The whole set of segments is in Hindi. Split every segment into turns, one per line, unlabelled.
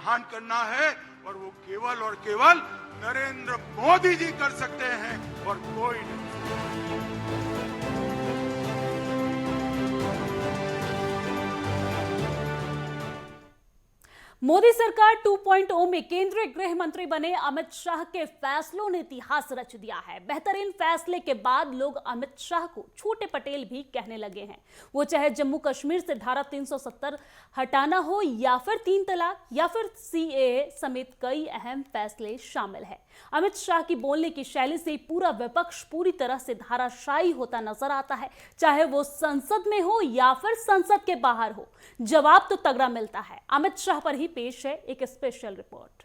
महान करना है और वो केवल और केवल नरेंद्र मोदी जी कर सकते हैं और कोई नहीं।
मोदी सरकार 2.0 में केंद्रीय गृह मंत्री बने अमित शाह के फैसलों ने इतिहास रच दिया है। बेहतरीन फैसले के बाद लोग अमित शाह को छोटे पटेल भी कहने लगे हैं। वो चाहे जम्मू कश्मीर से धारा 370 हटाना हो या फिर 3 तलाक या फिर सीएए समेत कई अहम फैसले शामिल हैं। अमित शाह की बोलने की शैली से पूरा विपक्ष पूरी तरह से धाराशायी होता नजर आता है, चाहे वो संसद में हो या फिर संसद के बाहर हो। जवाब तो तगड़ा मिलता है। अमित शाह पर ही पेश है एक स्पेशल रिपोर्ट।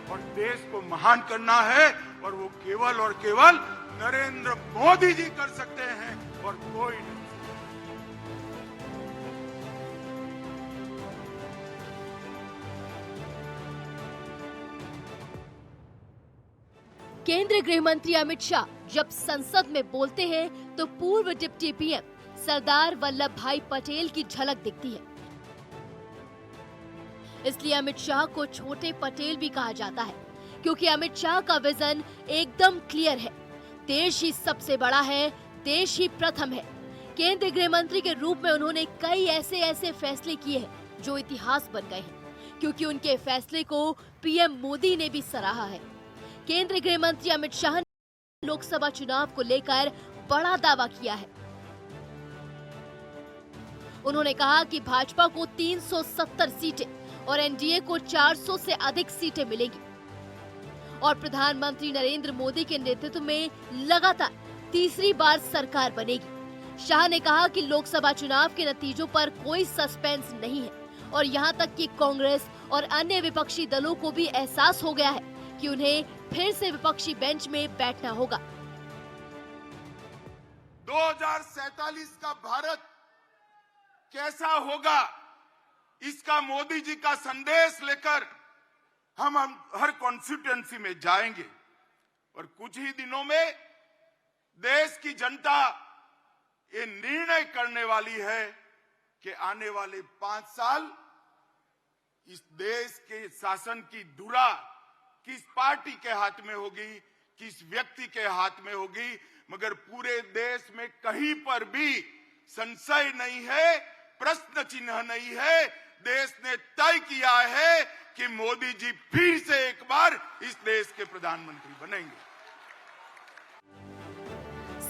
और देश को महान करना है और वो केवल और केवल नरेंद्र मोदी जी कर सकते हैं और कोई नहीं।
केंद्रीय गृह मंत्री अमित शाह जब संसद में बोलते हैं तो पूर्व डिप्टी पीएम सरदार वल्लभ भाई पटेल की झलक दिखती है। इसलिए अमित शाह को छोटे पटेल भी कहा जाता है, क्योंकि अमित शाह का विजन एकदम क्लियर है। देश ही सबसे बड़ा है, देश ही प्रथम है। केंद्रीय गृह मंत्री के रूप में उन्होंने कई ऐसे फैसले किए हैं जो इतिहास बन गए हैं, क्योंकि उनके फैसले को पीएम मोदी ने भी सराहा है। केंद्रीय गृह मंत्री अमित शाह ने लोकसभा चुनाव को लेकर बड़ा दावा किया है। उन्होंने कहा कि भाजपा को 370 सीटें और एनडीए को 400 से अधिक सीटें मिलेंगी और प्रधानमंत्री नरेंद्र मोदी के नेतृत्व में लगातार तीसरी बार सरकार बनेगी। शाह ने कहा कि लोकसभा चुनाव के नतीजों पर कोई सस्पेंस नहीं है और यहां तक कि कांग्रेस और अन्य विपक्षी दलों को भी एहसास हो गया है कि उन्हें फिर से विपक्षी बेंच में बैठना होगा।
2047 का भारत कैसा होगा, इसका मोदी जी का संदेश लेकर हम हर कॉन्स्टिट्यूएंसी में जाएंगे और कुछ ही दिनों में देश की जनता ये निर्णय करने वाली है कि आने वाले 5 साल इस देश के शासन की धुरा किस पार्टी के हाथ में होगी, किस व्यक्ति के हाथ में होगी, मगर पूरे देश में कहीं पर भी संशय नहीं है, प्रश्न चिन्ह नहीं है। देश ने तय किया है कि मोदी जी फिर से एक बार इस देश के प्रधानमंत्री बनेंगे।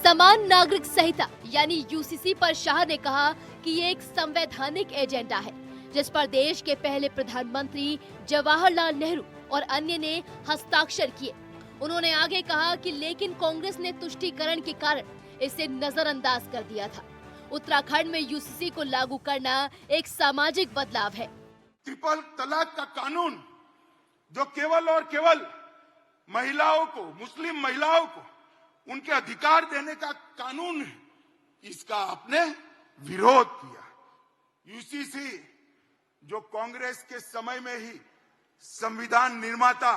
समान नागरिक संहिता यानी यूसीसी पर शाह ने कहा कि ये एक संवैधानिक एजेंडा है जिस पर देश के पहले प्रधानमंत्री जवाहरलाल नेहरू और अन्य ने हस्ताक्षर किए। उन्होंने आगे कहा कि लेकिन कांग्रेस ने तुष्टीकरण के कारण इसे नजरअंदाज कर दिया था। उत्तराखंड में यूसीसी को लागू करना एक सामाजिक बदलाव है।
ट्रिपल तलाक का कानून जो केवल और केवल महिलाओं को, मुस्लिम महिलाओं को उनके अधिकार देने का कानून है, इसका आपने विरोध किया। यूसीसी जो कांग्रेस के समय में ही संविधान निर्माता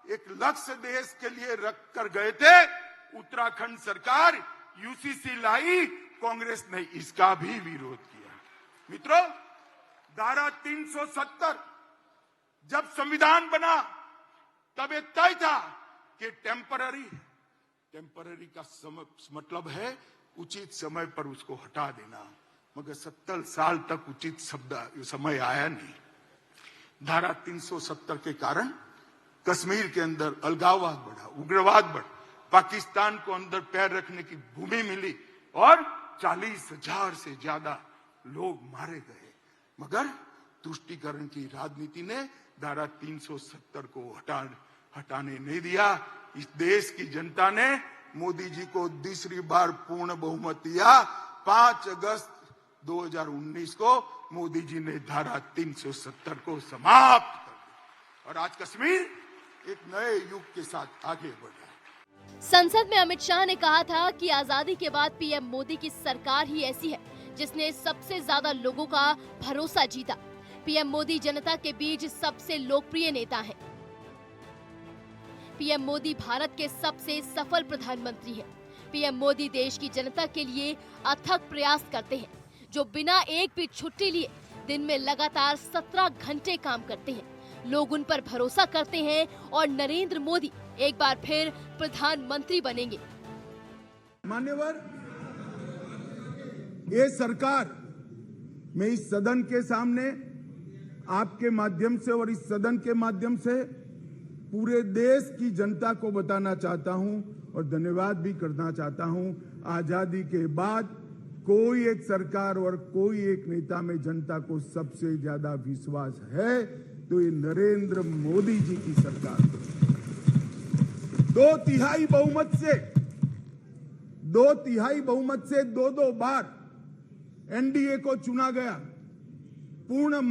एक लक्ष्य देश के लिए रख कर गए थे, उत्तराखंड सरकार यूसीसी लाई, कांग्रेस ने इसका भी विरोध किया। मित्रों, धारा 370 जब संविधान बना तब ये तय था कि टेम्पररी का मतलब है उचित समय पर उसको हटा देना, मगर 70 साल तक उचित समय आया नहीं। धारा 370 के कारण कश्मीर के अंदर अलगाववाद बढ़ा, उग्रवाद बढ़ा, पाकिस्तान को अंदर पैर रखने की भूमि मिली और 40,000 से ज्यादा लोग मारे गए, मगर तुष्टीकरण की राजनीति ने धारा 370 को हटाने नहीं दिया। इस देश की जनता ने मोदी जी को दूसरी बार पूर्ण बहुमत दिया। 5 अगस्त 2019 को मोदी जी ने धारा 370 को समाप्त कर दिया और आज कश्मीर एक नए युग के साथ आगे बढ़ रहा है।
संसद में अमित शाह ने कहा था कि आजादी के बाद पीएम मोदी की सरकार ही ऐसी है जिसने सबसे ज्यादा लोगों का भरोसा जीता। पीएम मोदी जनता के बीच सबसे लोकप्रिय नेता हैं। पीएम मोदी भारत के सबसे सफल प्रधानमंत्री हैं। पीएम मोदी देश की जनता के लिए अथक प्रयास करते हैं, जो बिना एक भी छुट्टी लिए दिन में लगातार 17 घंटे काम करते हैं। लोग उन पर भरोसा करते हैं और नरेंद्र मोदी एक बार फिर प्रधानमंत्री बनेंगे।
मान्यवर, ये सरकार, मैं इस सदन के सामने आपके माध्यम से और इस सदन के माध्यम से पूरे देश की जनता को बताना चाहता हूं और धन्यवाद भी करना चाहता हूं। आजादी के बाद कोई एक सरकार और कोई एक नेता में जनता को सबसे ज्यादा विश्वास है तो ये नरेंद्र मोदी जी की सरकार। 2/3 बहुमत से दो बार एनडीए को चुना गया। पूर्ण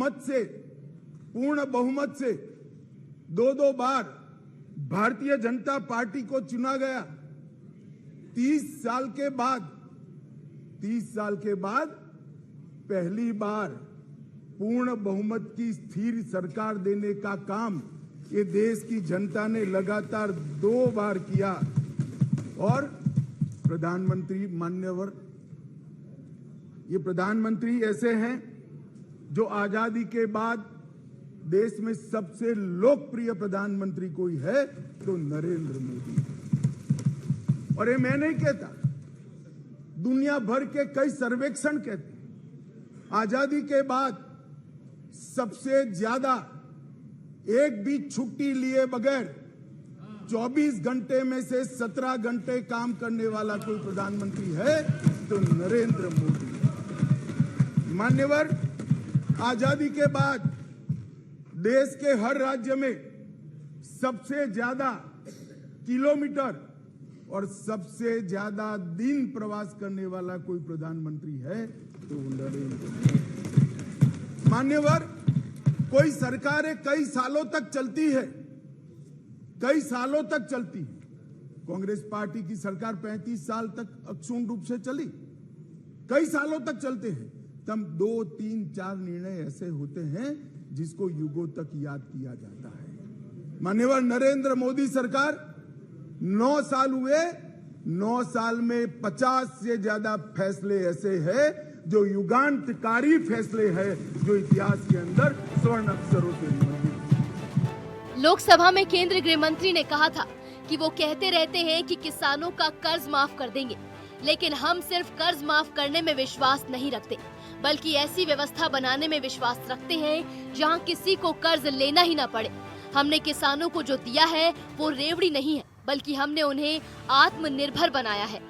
बहुमत से दो बार भारतीय जनता पार्टी को चुना गया। 30 साल के बाद पहली बार पूर्ण बहुमत की स्थिर सरकार देने का काम ये देश की जनता ने लगातार 2 बार किया। और प्रधानमंत्री, मान्यवर, ये प्रधानमंत्री ऐसे हैं जो आजादी के बाद देश में सबसे लोकप्रिय प्रधानमंत्री कोई है तो नरेंद्र मोदी। और ये मैं नहीं कहता, दुनिया भर के कई सर्वेक्षण कहते हैं आजादी के बाद सबसे ज्यादा एक भी छुट्टी लिए बगैर 24 घंटे में से 17 घंटे काम करने वाला कोई प्रधानमंत्री है तो नरेंद्र मोदी। मान्यवर, आजादी के बाद देश के हर राज्य में सबसे ज्यादा किलोमीटर और सबसे ज्यादा दिन प्रवास करने वाला कोई प्रधानमंत्री है तो नरेंद्र मोदी। मान्यवर, कोई सरकारें कई सालों तक चलती है। कांग्रेस पार्टी की सरकार 35 साल तक अक्षुण्ण रूप से चली। कई सालों तक चलते हैं, तब 2, 3, 4 निर्णय ऐसे होते हैं जिसको युगों तक याद किया जाता है। माननीय नरेंद्र मोदी सरकार 9 साल हुए, 9 साल में 50 से ज्यादा फैसले ऐसे हैं जो युगांतकारी फैसले हैं, जो इतिहास के अंदर स्वर्ण अक्षरों से लिखे।
लोकसभा में केंद्रीय गृह मंत्री ने कहा था कि वो कहते रहते हैं कि किसानों का कर्ज माफ कर देंगे, लेकिन हम सिर्फ कर्ज माफ करने में विश्वास नहीं रखते, बल्कि ऐसी व्यवस्था बनाने में विश्वास रखते हैं जहां किसी को कर्ज लेना ही ना पड़े। हमने किसानों को जो दिया है वो रेवड़ी नहीं है, बल्कि हमने उन्हें आत्मनिर्भर बनाया है।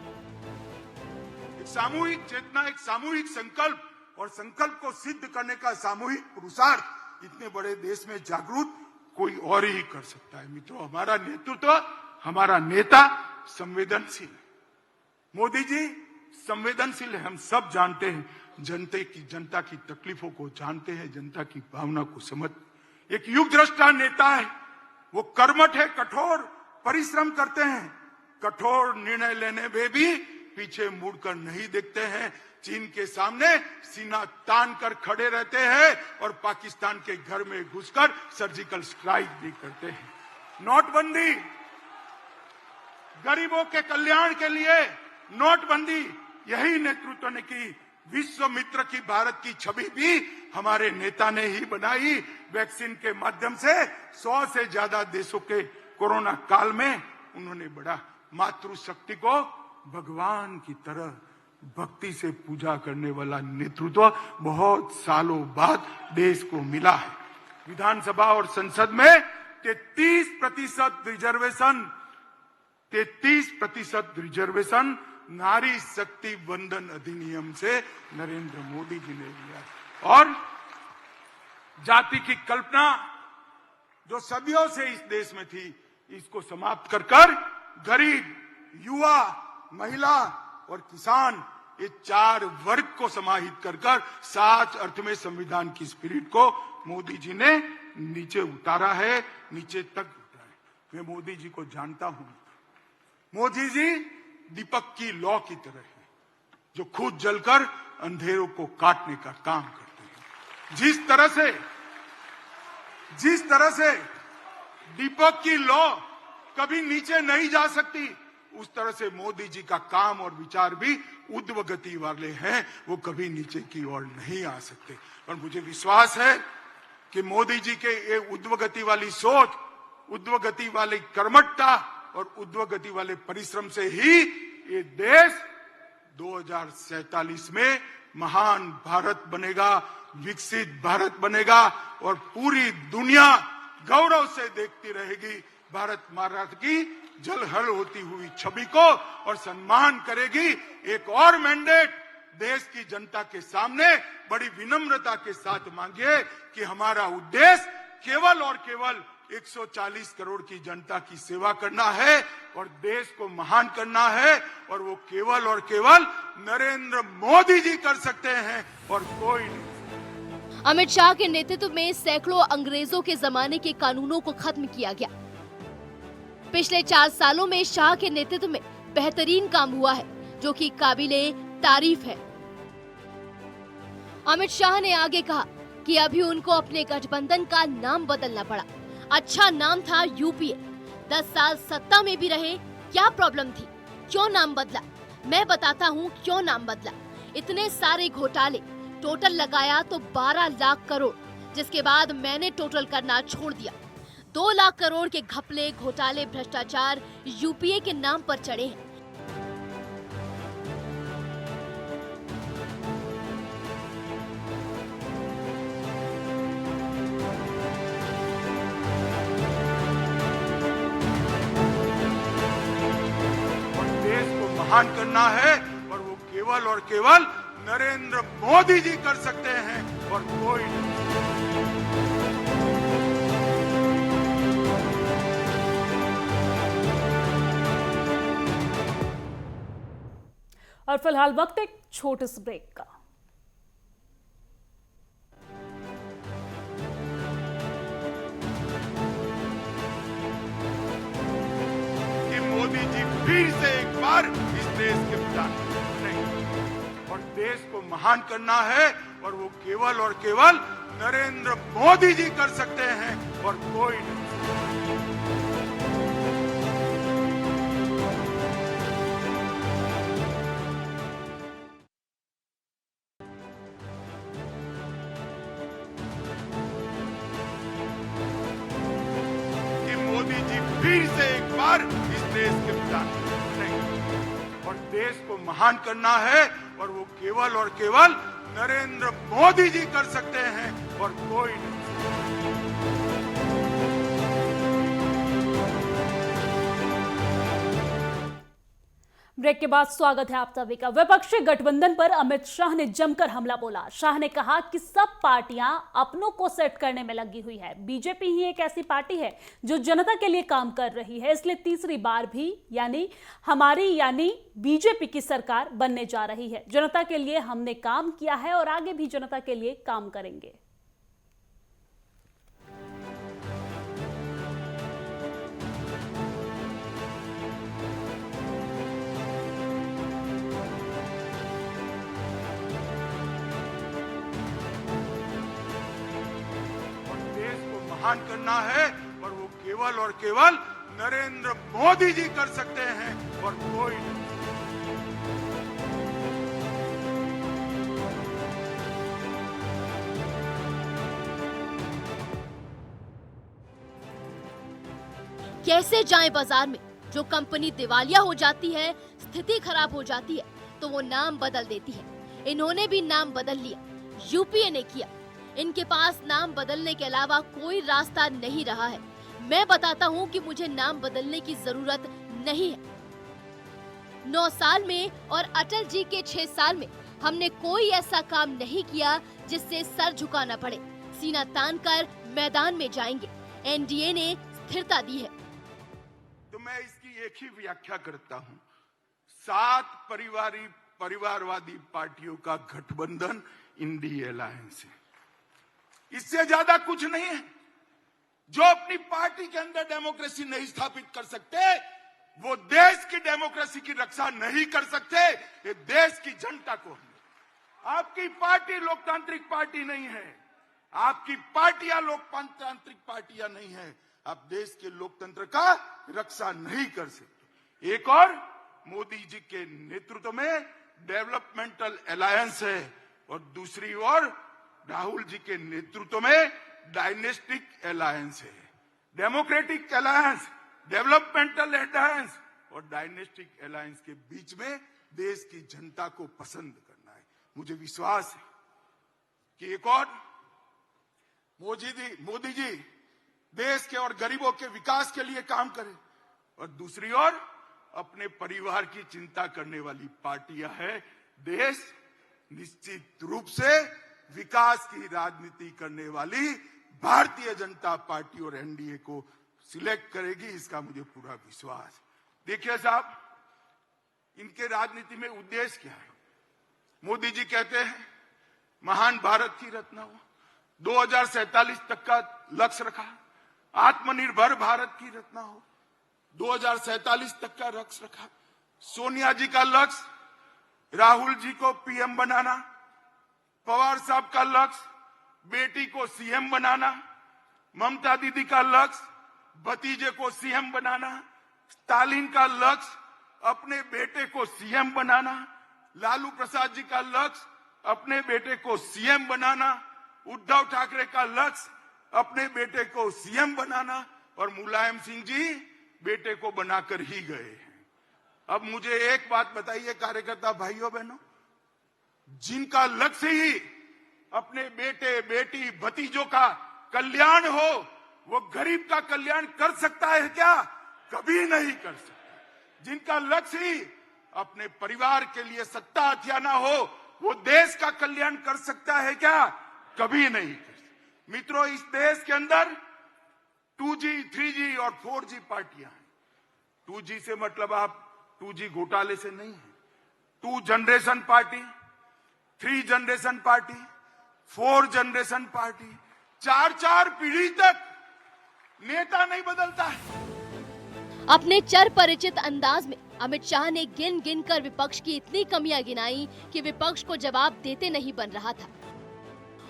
एक सामूहिक चेतना, एक सामूहिक संकल्प और संकल्प को सिद्ध करने का सामूहिक पुरुषार्थ इतने बड़े देश में जागरूक कोई और ही कर सकता है। मित्रों, हमारा नेतृत्व, हमारा नेता संवेदनशील है। मोदी जी संवेदनशील है, हम सब जानते हैं। जनता की तकलीफों को जानते हैं, जनता की भावना को समझ। एक युग दृष्टा नेता है, वो कर्मठ है, कठोर परिश्रम करते हैं, कठोर निर्णय लेने में भी पीछे मुड़कर नहीं देखते हैं। चीन के सामने सीना तान कर खड़े रहते हैं और पाकिस्तान के घर में घुसकर सर्जिकल स्ट्राइक भी करते हैं। नोटबंदी, गरीबों के कल्याण के लिए नोटबंदी, यही नेतृत्व ने की। विश्व मित्र की भारत की छवि भी हमारे नेता ने ही बनाई। वैक्सीन के माध्यम से 100 से ज्यादा देशों के कोरोना काल में उन्होंने बढ़ा। मातृशक्ति को भगवान की तरह भक्ति से पूजा करने वाला नेतृत्व बहुत सालों बाद देश को मिला है। विधानसभा और संसद में 33% रिजर्वेशन नारी शक्ति वंदन अधिनियम से नरेंद्र मोदी जी ने लिया। और जाति की कल्पना जो सदियों से इस देश में थी, इसको समाप्त कर गरीब, युवा, महिला और किसान, ये 4 वर्ग को समाहित कर साच अर्थ में संविधान की स्पिरिट को मोदी जी ने नीचे उतारा है, नीचे तक उतारा है। मैं मोदी जी को जानता हूं। मोदी जी दीपक की लौ की तरह है, जो खुद जलकर अंधेरों को काटने का काम करते हैं। जिस तरह से जिस तरह से दीपक की लौ कभी नीचे नहीं जा सकती, उस तरह से मोदी जी का काम और विचार भी ऊर्ध्व गति वाले हैं, वो कभी नीचे की ओर नहीं आ सकते। और मुझे विश्वास है कि मोदी जी के ये ऊर्ध्व गति वाली सोच, ऊर्ध्व गति वाली कर्मठता और ऊर्ध्व गति वाले परिश्रम से ही ये देश 2047 में महान भारत बनेगा, विकसित भारत बनेगा और पूरी दुनिया गौरव से देखती रहेगी भारत माता की जलहल होती हुई छवि को और सम्मान करेगी। एक और मैंडेट देश की जनता के सामने बड़ी विनम्रता के साथ मांगिए कि हमारा उद्देश्य केवल और केवल 140 करोड़ की जनता की सेवा करना है और देश को महान करना है, और वो केवल और केवल नरेंद्र मोदी जी कर सकते हैं और कोई नहीं।
अमित शाह के नेतृत्व में सैकड़ों अंग्रेजों के जमाने के कानूनों को खत्म किया गया। पिछले 4 सालों में शाह के नेतृत्व में बेहतरीन काम हुआ है, जो कि काबिले तारीफ है। अमित शाह ने आगे कहा कि अभी उनको अपने गठबंधन का नाम बदलना पड़ा। अच्छा नाम था यूपीए। 10 साल सत्ता में भी रहे, क्या प्रॉब्लम थी? क्यों नाम बदला? मैं बताता हूँ क्यों नाम बदला। इतने सारे घोटाले, टोटल लगाया तो 12 लाख करोड़, जिसके बाद मैंने टोटल करना छोड़ दिया। 2 लाख करोड़ के घपले, घोटाले, भ्रष्टाचार यूपीए के नाम पर चढ़े हैं।
महान करना है और वो केवल और केवल नरेंद्र मोदी जी कर सकते हैं और कोई नहीं।
और फिलहाल वक्त एक छोटे से ब्रेक का।
मोदी जी फिर से एक बार इस देश के प्रधानमंत्री नहीं, और देश को महान करना है और वो केवल और केवल नरेंद्र मोदी जी कर सकते हैं और कोई नहीं। मोदी जी फिर से एक बार इस देश के प्रधानमंत्री नहीं, और देश को महान करना है और वो केवल और केवल नरेंद्र मोदी जी कर सकते हैं और कोई नहीं।
ब्रेक के बाद स्वागत है आप सभी का। विपक्षी गठबंधन पर अमित शाह ने जमकर हमला बोला। शाह ने कहा कि सब पार्टियां अपनों को सेट करने में लगी हुई है। बीजेपी ही एक ऐसी पार्टी है जो जनता के लिए काम कर रही है, इसलिए तीसरी बार भी यानी बीजेपी की सरकार बनने जा रही है। जनता के लिए हमने काम किया है और आगे भी जनता के लिए काम करेंगे।
महान करना है और वो केवल और केवल नरेंद्र मोदी जी कर सकते हैं और कोई नहीं।
कैसे जाएं बाजार में? जो कंपनी दिवालिया हो जाती है, स्थिति खराब हो जाती है, तो वो नाम बदल देती है। इन्होंने भी नाम बदल लिया, यूपीए ने किया। इनके पास नाम बदलने के अलावा कोई रास्ता नहीं रहा है। मैं बताता हूं कि मुझे नाम बदलने की जरूरत नहीं है। 9 साल में और अटल जी के 6 साल में हमने कोई ऐसा काम नहीं किया जिससे सर झुकाना पड़े। सीना तान कर मैदान में जाएंगे। एनडीए ने स्थिरता दी है।
तो मैं इसकी एक ही व्याख्या करता हूं। 7 परिवारवादी पार्टियों का गठबंधन इंडिया अलायंस है। इससे ज्यादा कुछ नहीं है। जो अपनी पार्टी के अंदर डेमोक्रेसी नहीं स्थापित कर सकते, वो देश की डेमोक्रेसी की रक्षा नहीं कर सकते। ये देश की जनता को, आपकी पार्टी लोकतांत्रिक पार्टी नहीं है। आपकी पार्टियां लोकतांत्रिक पार्टियां नहीं है, आप देश के लोकतंत्र का रक्षा नहीं कर सकते। एक और मोदी जी के नेतृत्व में डेवलपमेंटल अलायंस है और दूसरी ओर राहुल जी के नेतृत्व में डायनेस्टिक अलायंस है। डेमोक्रेटिक अलायंस, डेवलपमेंटल अलायंस और डायनेस्टिक अलायंस के बीच में देश की जनता को पसंद करना है। मुझे विश्वास है कि एक और मोदी जी देश के और गरीबों के विकास के लिए काम करें और दूसरी ओर अपने परिवार की चिंता करने वाली पार्टियां है। देश निश्चित रूप से विकास की राजनीति करने वाली भारतीय जनता पार्टी और एनडीए को सिलेक्ट करेगी, इसका मुझे पूरा विश्वास है। देखिए साहब, इनके राजनीति में उद्देश्य क्या है? मोदी जी कहते हैं महान भारत की रचना हो, 2047 तक का लक्ष्य रखा, आत्मनिर्भर भारत की रचना हो, 2047 तक का लक्ष्य रखा। सोनिया जी का लक्ष्य राहुल जी को पीएम बनाना, पवार साहब का लक्ष्य बेटी को सीएम बनाना, ममता दीदी का लक्ष्य भतीजे को सीएम बनाना, स्टालिन का लक्ष्य अपने बेटे को सीएम बनाना, लालू प्रसाद जी का लक्ष्य अपने बेटे को सीएम बनाना, उद्धव ठाकरे का लक्ष्य अपने बेटे को सीएम बनाना और मुलायम सिंह जी बेटे को बनाकर ही गए हैं। अब मुझे एक बात बताइए कार्यकर्ता भाइयों बहनों, जिनका लक्ष्य ही अपने बेटे बेटी भतीजों का कल्याण हो, वो गरीब का कल्याण कर सकता है क्या? कभी नहीं कर सकता। जिनका लक्ष्य ही अपने परिवार के लिए सत्ता हथियाना हो, वो देश का कल्याण कर सकता है क्या? कभी नहीं कर सकता। मित्रों, इस देश के अंदर 2G, 3G और 4G पार्टियां हैं। 2G से मतलब आप 2G घोटाले से नहीं है। 2 generation party, 3 generation party, 4 generation party, 4 पीढ़ी तक नेता नहीं बदलता है।
अपने चर परिचित अंदाज में अमित शाह ने गिन गिन कर विपक्ष की इतनी कमियां गिनाई कि विपक्ष को जवाब देते नहीं बन रहा था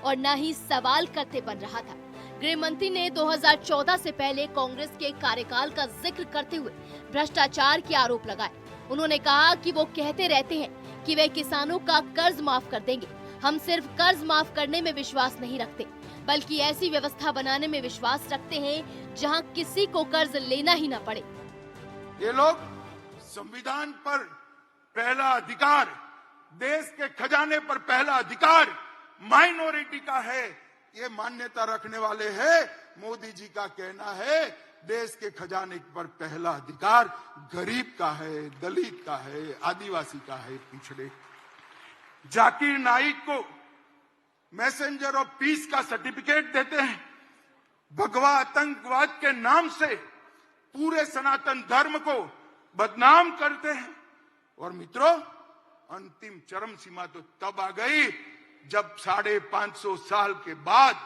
और न ही सवाल करते बन रहा था। गृह मंत्री ने 2014 से पहले कांग्रेस के कार्यकाल का जिक्र करते हुए भ्रष्टाचार के आरोप लगाए। उन्होंने कहा कि वो कहते रहते हैं कि वे किसानों का कर्ज माफ कर देंगे। हम सिर्फ कर्ज माफ करने में विश्वास नहीं रखते, बल्कि ऐसी व्यवस्था बनाने में विश्वास रखते हैं जहां किसी को कर्ज लेना ही न पड़े।
ये लोग संविधान पर पहला अधिकार, देश के खजाने पर पहला अधिकार माइनॉरिटी का है, ये मान्यता रखने वाले हैं। मोदी जी का कहना है देश के खजाने पर पहला अधिकार गरीब का है, दलित का है, आदिवासी का है, पिछड़े। जाकिर नाइक को मैसेंजर ऑफ पीस का सर्टिफिकेट देते हैं। भगवा आतंकवाद के नाम से पूरे सनातन धर्म को बदनाम करते हैं। और मित्रों, अंतिम चरम सीमा तो तब आ गई जब 550 साल के बाद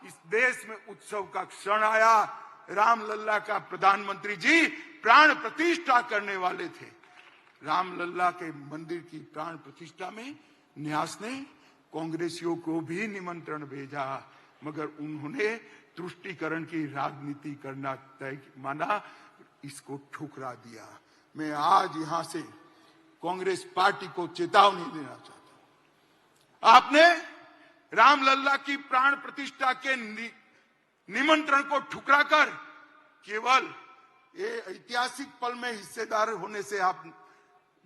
इस देश में उत्सव का क्षण आया। रामलला का प्रधानमंत्री जी प्राण प्रतिष्ठा करने वाले थे। रामलला के मंदिर की प्राण प्रतिष्ठा में न्यास ने कांग्रेसियों को भी निमंत्रण भेजा, मगर उन्होंने तुष्टीकरण की राजनीति करना तय माना, इसको ठुकरा दिया। मैं आज यहां से कांग्रेस पार्टी को चेतावनी देना चाहता हूं। आपने रामलला की प्राण प्रतिष्ठा के निमंत्रण को ठुकराकर केवल ये ऐतिहासिक पल में हिस्सेदार होने से आप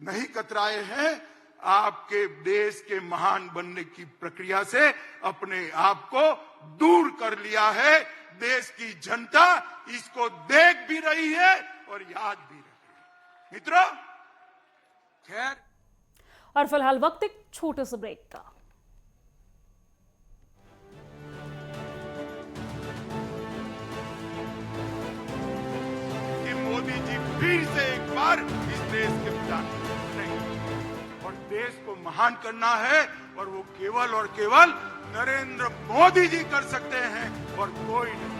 नहीं कतराए हैं, आपके देश के महान बनने की प्रक्रिया से अपने आप को दूर कर लिया है। देश की जनता इसको देख भी रही है और याद भी रही है। मित्रों, खैर,
और फिलहाल वक्त एक छोटे से ब्रेक का।
कि मोदी जी फिर से एक बार इस देश के प्रधानमंत्री नहीं, और देश को महान करना है और वो केवल और केवल नरेंद्र मोदी जी कर सकते हैं और कोई नहीं।